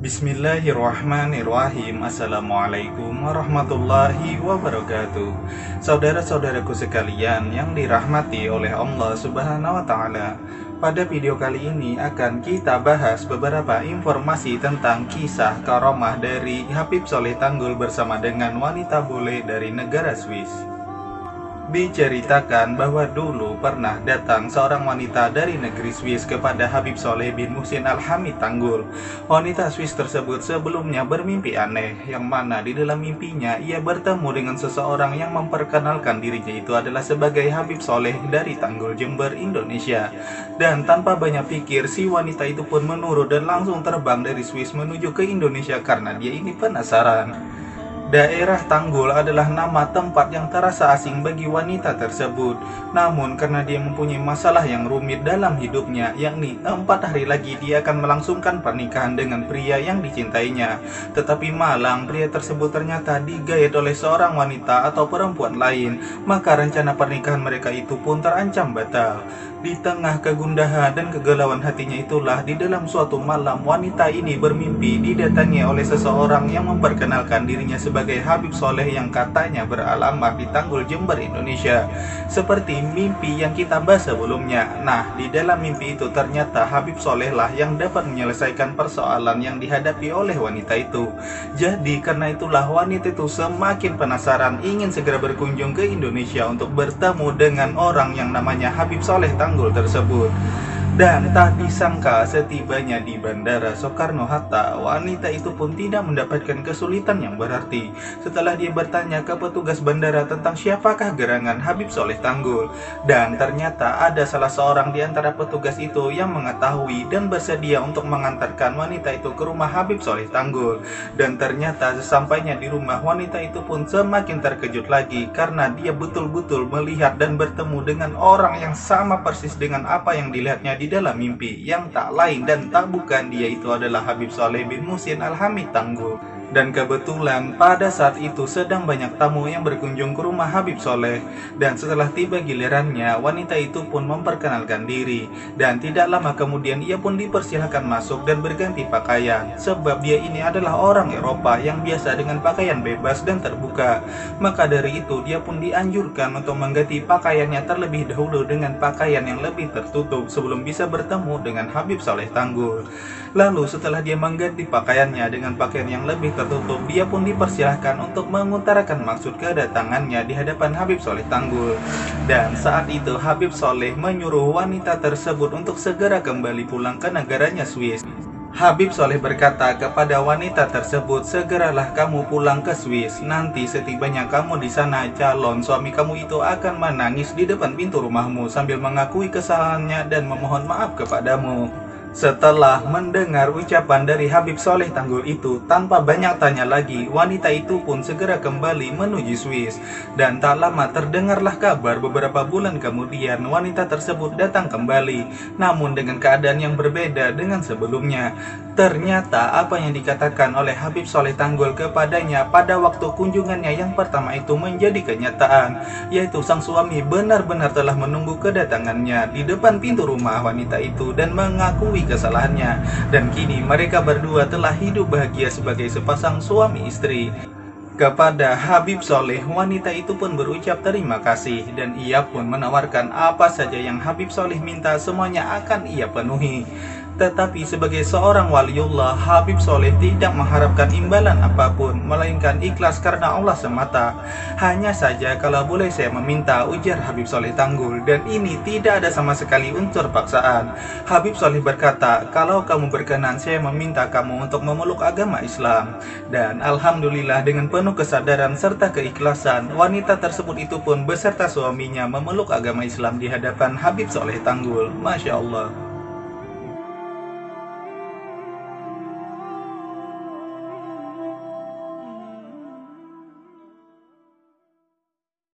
Bismillahirrahmanirrahim. Assalamualaikum warahmatullahi wabarakatuh. Saudara-saudaraku sekalian yang dirahmati oleh Allah Subhanahu wa Ta'ala, pada video kali ini akan kita bahas beberapa informasi tentang kisah karomah dari Habib Soleh Tanggul bersama dengan wanita bule dari negara Swiss. Diceritakan bahwa dulu pernah datang seorang wanita dari negeri Swiss kepada Habib Soleh bin Muhsin Al-Hamid Tanggul. Wanita Swiss tersebut sebelumnya bermimpi aneh, yang mana di dalam mimpinya ia bertemu dengan seseorang yang memperkenalkan dirinya itu adalah sebagai Habib Soleh dari Tanggul, Jember, Indonesia. Dan tanpa banyak pikir, si wanita itu pun menurut dan langsung terbang dari Swiss menuju ke Indonesia karena dia ini penasaran. Daerah Tanggul adalah nama tempat yang terasa asing bagi wanita tersebut. Namun karena dia mempunyai masalah yang rumit dalam hidupnya, yakni 4 hari lagi dia akan melangsungkan pernikahan dengan pria yang dicintainya. Tetapi malang pria tersebut ternyata digait oleh seorang wanita atau perempuan lain, maka rencana pernikahan mereka itu pun terancam batal. Di tengah kegundahan dan kegalauan hatinya itulah, di dalam suatu malam wanita ini bermimpi didatangi oleh seseorang yang memperkenalkan dirinya sebagai Habib Soleh yang katanya beralamat di Tanggul, Jember, Indonesia. Seperti mimpi yang kita bahas sebelumnya. Nah, di dalam mimpi itu ternyata Habib Soleh lah yang dapat menyelesaikan persoalan yang dihadapi oleh wanita itu. Jadi karena itulah wanita itu semakin penasaran ingin segera berkunjung ke Indonesia untuk bertemu dengan orang yang namanya Habib Soleh Tanggul tersebut. Dan tak disangka setibanya di Bandara Soekarno-Hatta, wanita itu pun tidak mendapatkan kesulitan yang berarti. Setelah dia bertanya ke petugas bandara tentang siapakah gerangan Habib Soleh Tanggul, dan ternyata ada salah seorang di antara petugas itu yang mengetahui dan bersedia untuk mengantarkan wanita itu ke rumah Habib Soleh Tanggul. Dan ternyata sesampainya di rumah, wanita itu pun semakin terkejut lagi karena dia betul-betul melihat dan bertemu dengan orang yang sama persis dengan apa yang dilihatnya di dalam mimpi, yang tak lain dan tak bukan dia itu adalah Habib Soleh bin Muhsin Al-Hamid Tanggul. Dan kebetulan pada saat itu sedang banyak tamu yang berkunjung ke rumah Habib Soleh. Dan setelah tiba gilirannya, wanita itu pun memperkenalkan diri. Dan tidak lama kemudian ia pun dipersilahkan masuk dan berganti pakaian, sebab dia ini adalah orang Eropa yang biasa dengan pakaian bebas dan terbuka. Maka dari itu dia pun dianjurkan untuk mengganti pakaiannya terlebih dahulu dengan pakaian yang lebih tertutup sebelum bisa bertemu dengan Habib Soleh Tanggul. Lalu setelah dia mengganti pakaiannya dengan pakaian yang lebih tertutup, dia pun dipersilahkan untuk mengutarakan maksud kedatangannya di hadapan Habib Soleh Tanggul. Dan saat itu Habib Soleh menyuruh wanita tersebut untuk segera kembali pulang ke negaranya Swiss. Habib Soleh berkata kepada wanita tersebut, segeralah kamu pulang ke Swiss. Nanti setibanya kamu di sana, calon suami kamu itu akan menangis di depan pintu rumahmu sambil mengakui kesalahannya dan memohon maaf kepadamu. Setelah mendengar ucapan dari Habib Soleh Tanggul itu, tanpa banyak tanya lagi, wanita itu pun segera kembali menuju Swiss. Dan tak lama terdengarlah kabar beberapa bulan kemudian wanita tersebut datang kembali, namun dengan keadaan yang berbeda dengan sebelumnya. Ternyata apa yang dikatakan oleh Habib Soleh Tanggul kepadanya pada waktu kunjungannya yang pertama itu menjadi kenyataan, yaitu sang suami benar-benar telah menunggu kedatangannya di depan pintu rumah wanita itu dan mengakui kesalahannya. Dan kini mereka berdua telah hidup bahagia sebagai sepasang suami istri. Kepada Habib Soleh, wanita itu pun berucap terima kasih, dan ia pun menawarkan apa saja yang Habib Soleh minta semuanya akan ia penuhi. Tetapi sebagai seorang waliullah, Habib Soleh tidak mengharapkan imbalan apapun, melainkan ikhlas karena Allah semata. Hanya saja kalau boleh saya meminta, ujar Habib Soleh Tanggul, dan ini tidak ada sama sekali unsur paksaan. Habib Soleh berkata, kalau kamu berkenan, saya meminta kamu untuk memeluk agama Islam. Dan alhamdulillah dengan penuh kesadaran serta keikhlasan, wanita tersebut itu pun beserta suaminya memeluk agama Islam di hadapan Habib Soleh Tanggul. Masya Allah.